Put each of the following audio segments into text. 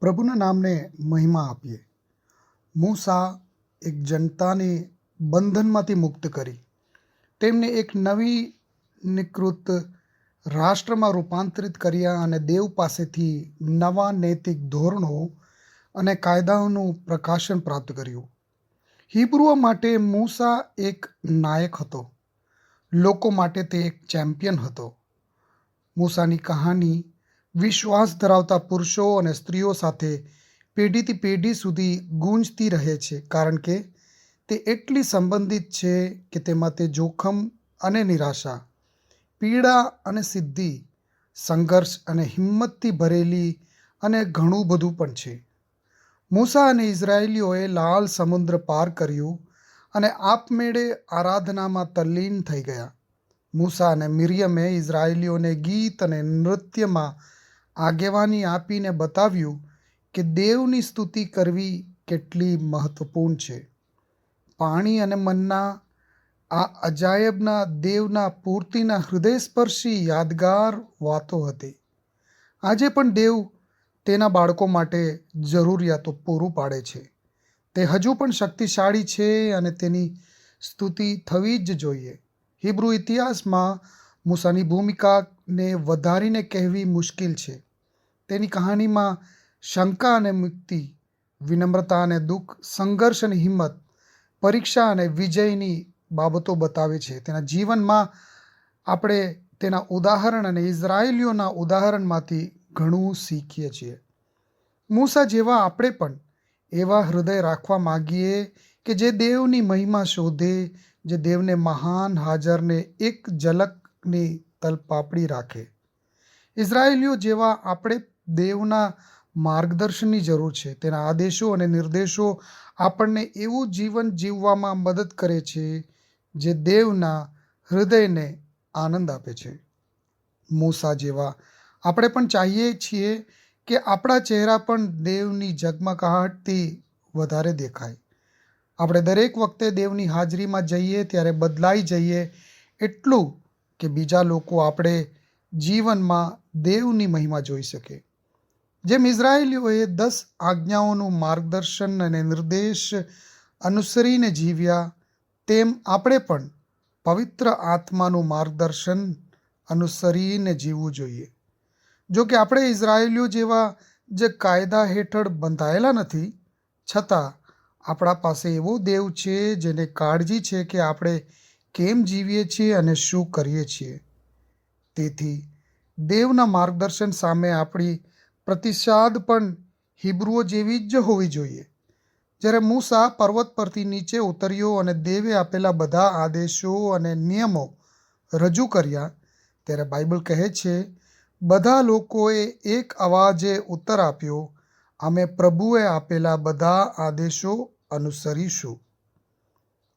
પ્રભુના નામને મહિમા આપીએ. મૂસા એક જનતાને બંધનમાંથી મુક્ત કરી તેમને એક નવી નિકૃત રાષ્ટ્રમાં રૂપાંતરિત કર્યા અને દેવ પાસેથી નવા નૈતિક ધોરણો અને કાયદાઓનું પ્રકાશન પ્રાપ્ત કર્યું. હિબ્રુઓ માટે મૂસા એક નાયક હતો. લોકો માટે તે એક ચેમ્પિયન હતો. મૂસાની કહાની વિશ્વાસ ધરાવતા પુરુષો અને સ્ત્રીઓ સાથે પેઢીથી પેઢી સુધી ગૂંજતી રહે છે, કારણ કે તે એટલી સંબંધિત છે કે તેમાં તે જોખમ અને નિરાશા, પીડા અને સિદ્ધિ, સંઘર્ષ અને હિંમતથી ભરેલી અને ઘણું બધું પણ છે. મૂસા અને ઇઝરાયેલીઓએ લાલ સમુદ્ર પાર કર્યું અને આપમેળે આરાધનામાં તલ્લીન થઈ ગયા. મૂસા અને મિરિયમે ઇઝરાયેલીઓને ગીત અને નૃત્યમાં આગેવાની આપીને બતાવ્યું કે દેવની સ્તુતિ કરવી કેટલી મહત્વપૂર્ણ છે. પાણી અને મન્ના આ અજાયબના દેવના પૂર્તિના હૃદયસ્પર્શી યાદગાર વાતો હતી. આજે પણ દેવ તેના બાળકો માટે જરૂરિયાતો પૂરું પાડે છે. તે હજુ પણ શક્તિશાળી છે અને તેની સ્તુતિ થવી જ જોઈએ. હિબ્રુ ઇતિહાસમાં મૂસાની ભૂમિકાને વધારીને કહેવી મુશ્કેલ છે. તેની કહાનીમાં શંકા અને મુક્તિ, વિનમ્રતા અને દુઃખ, સંઘર્ષ અને હિંમત, પરીક્ષા અને વિજયની બાબતો બતાવે છે. તેના જીવનમાં આપણે તેના ઉદાહરણ અને ઇઝરાયેલીઓના ઉદાહરણમાંથી ઘણું શીખીએ છીએ. મૂસા જેવા આપણે પણ એવા હૃદય રાખવા માગીએ કે જે દેવની મહિમા શોધે, જે દેવને મહાન હાજરને એક ઝલકની તલપાપડી રાખે. ઇઝરાયેલીઓ જેવા આપણે દેવના માર્ગદર્શનની જરૂર છે. તેના આદેશો અને નિર્દેશો આપણને એવું જીવન જીવવામાં મદદ કરે છે જે દેવના હૃદયને આનંદ આપે છે. મૂસા જેવા આપણે પણ ચાહીએ છીએ કે આપણા ચહેરા પણ દેવની ઝગમગાહટથી વધારે દેખાય. આપણે દરેક વખતે દેવની હાજરીમાં જઈએ ત્યારે બદલાઈ જઈએ, એટલું કે બીજા લોકો આપણે જીવનમાં દેવની મહિમા જોઈ શકે. જેમ ઇઝરાયેલીઓએ 10 આજ્ઞાઓનું માર્ગદર્શન અને નિર્દેશ અનુસરીને જીવ્યા, તેમ આપણે પણ પવિત્ર આત્માનું માર્ગદર્શન અનુસરીને જીવવું જોઈએ. જો કે આપણે ઇઝરાયેલીઓ જેવા જે કાયદા હેઠળ બંધાયેલા નથી, છતાં આપણા પાસે એવો દેવ છે જેને કાળજી છે કે આપણે કેમ જીવીએ છીએ અને શું કરીએ છીએ. તેથી દેવના માર્ગદર્શન સામે આપણી પ્રતિસાદ પણ હિબ્રુઓ જેવી જ હોવી જોઈએ. જ્યારે મૂસા પર્વત પરથી નીચે ઉતર્યો અને દેવે આપેલા બધા આદેશો અને નિયમો રજૂ કર્યા, ત્યારે બાઇબલ કહે છે, બધા લોકોએ એક અવાજે ઉત્તર આપ્યો, અમે પ્રભુએ આપેલા બધા આદેશો અનુસરીશું.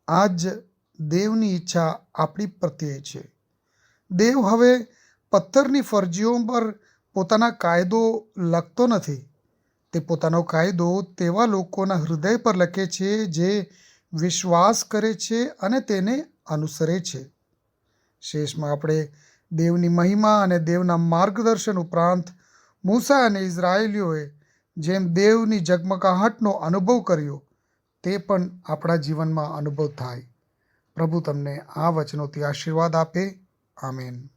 આ જ દેવની ઈચ્છા આપણી પ્રત્યે છે. દેવ હવે પથ્થરની ફરજીઓ પર પોતાના કાયદો લખતો નથી. તે પોતાનો કાયદો તેવા લોકોના હૃદય પર લખે છે જે વિશ્વાસ કરે છે અને તેને અનુસરે છે. શેષમાં આપણે દેવની મહિમા અને દેવના માર્ગદર્શન ઉપરાંત મૂસા અને ઇઝરાયેલીઓએ જેમ દેવની ઝગમગાહટનો અનુભવ કર્યો, તે પણ આપણા જીવનમાં અનુભવ થાય. પ્રભુ તમને આ વચનોથી આશીર્વાદ આપે. આમેન.